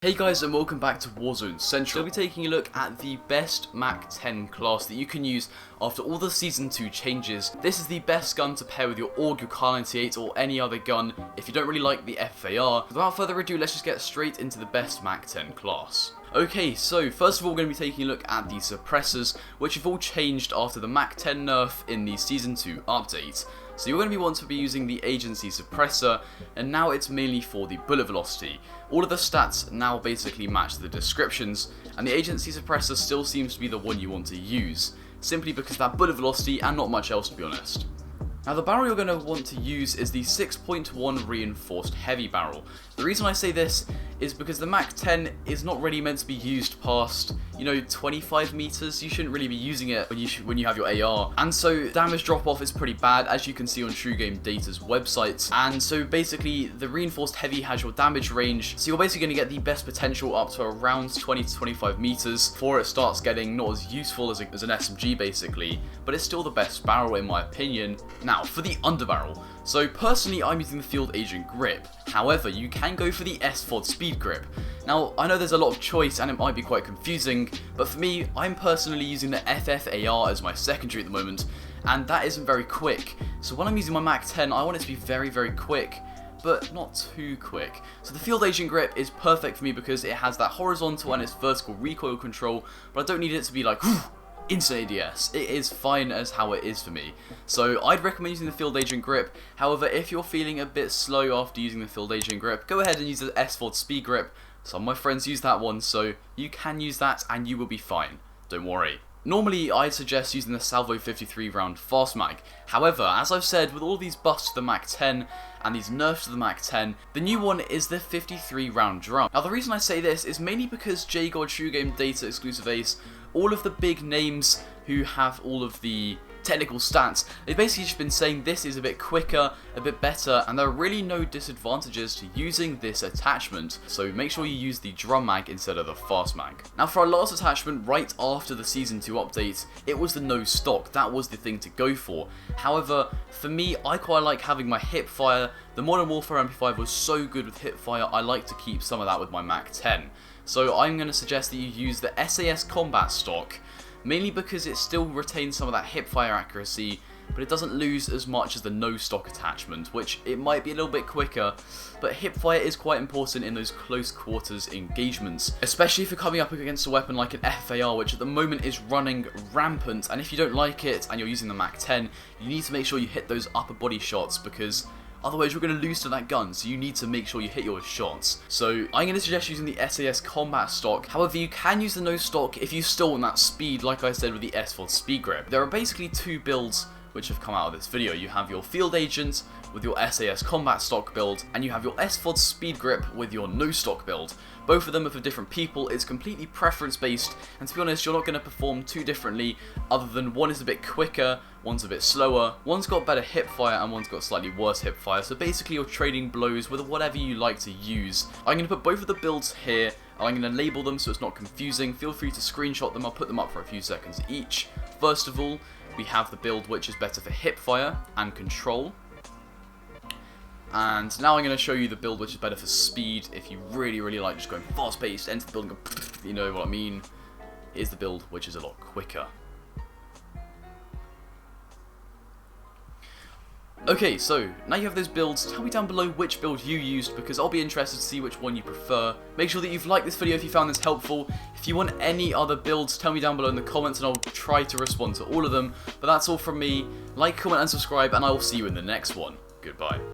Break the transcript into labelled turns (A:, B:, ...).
A: Hey guys, and welcome back to Warzone Central. We'll be taking a look at the best Mac 10 class that you can use after all the Season 2 changes. This is the best gun to pair with your AUG, your Kar 98 or any other gun if you don't really like the FAR. Without further ado, let's just get straight into the best Mac 10 class. Okay, so first of all we're going to be taking a look at the suppressors, which have all changed after the Mac 10 nerf in the Season 2 update. So you're going to want to be using the agency suppressor, and now it's mainly for the bullet velocity. All of the stats now basically match the descriptions, and the agency suppressor still seems to be the one you want to use, simply because of that bullet velocity and not much else, to be honest. Now the barrel you're going to want to use is the 6.1 reinforced heavy barrel. The reason I say this is because the Mac 10 is not really meant to be used past, 25 meters. You shouldn't really be using it when you have your AR. And so damage drop off is pretty bad, as you can see on True Game Data's website. And so basically the reinforced heavy has your damage range, so you're basically going to get the best potential up to around 20 to 25 meters before it starts getting not as useful as an SMG basically, but it's still the best barrel in my opinion. Now for the underbarrel. So personally I'm using the Field Agent grip, however you can go for the SFOD speed grip. Now I know there's a lot of choice and it might be quite confusing, but for me I'm personally using the FFAR as my secondary at the moment, and that isn't very quick. So when I'm using my Mac 10 I want it to be very quick, but not too quick. So the Field Agent grip is perfect for me because it has that horizontal and its vertical recoil control, but I don't need it to be like instant ADS. It is fine as how it is for me. So I'd recommend using the Field Agent grip. However, if you're feeling a bit slow after using the Field Agent grip, go ahead and use the SFOD speed grip. Some of my friends use that one, so you can use that and you will be fine. Don't worry. Normally, I'd suggest using the Salvo 53 round fast mag. However, as I've said, with all these buffs to the Mac 10 and these nerfs to the Mac 10, the new one is the 53 round drum. Now the reason I say this is mainly because JGod True Game Data exclusive ace, all of the big names who have all of the technical stats, they've basically just been saying this is a bit quicker, a bit better, and there are really no disadvantages to using this attachment, so make sure you use the drum mag instead of the fast mag. Now for our last attachment, right after the Season 2 update, it was the no stock. That was the thing to go for. However, for me, I quite like having my hip fire. The Modern Warfare MP5 was so good with hip fire, I like to keep some of that with my Mac 10. So I'm going to suggest that you use the SAS combat stock, mainly because it still retains some of that hip fire accuracy, but it doesn't lose as much as the no stock attachment, which it might be a little bit quicker, but hip fire is quite important in those close quarters engagements, especially if you're coming up against a weapon like an FAR, which at the moment is running rampant, and if you don't like it and you're using the Mac 10, you need to make sure you hit those upper body shots, because otherwise you're going to lose to that gun, so you need to make sure you hit your shots. So I'm going to suggest using the SAS combat stock. However, you can use the no stock if you still want that speed, like I said with the SFOD speed grip. There are basically two builds which have come out of this video. You have your Field Agent with your SAS combat stock build, and you have your SFOD speed grip with your no stock build. Both of them are for different people. It's completely preference based, and to be honest, you're not going to perform too differently, other than one is a bit quicker, one's a bit slower, one's got better hip fire and one's got slightly worse hip fire, so basically you're trading blows with whatever you like to use. I'm going to put both of the builds here, and I'm going to label them so it's not confusing. Feel free to screenshot them, I'll put them up for a few seconds each. First of all, we have the build which is better for hip fire and control. And now I'm going to show you the build which is better for speed. If you really like just going fast paced, enter the build and go, you know what I mean. Here's the build which is a lot quicker. Okay, so now you have those builds, tell me down below which build you used, because I'll be interested to see which one you prefer. Make sure that you've liked this video if you found this helpful. If you want any other builds, tell me down below in the comments and I'll try to respond to all of them. But that's all from me. Like, comment and subscribe, and I will see you in the next one. Goodbye.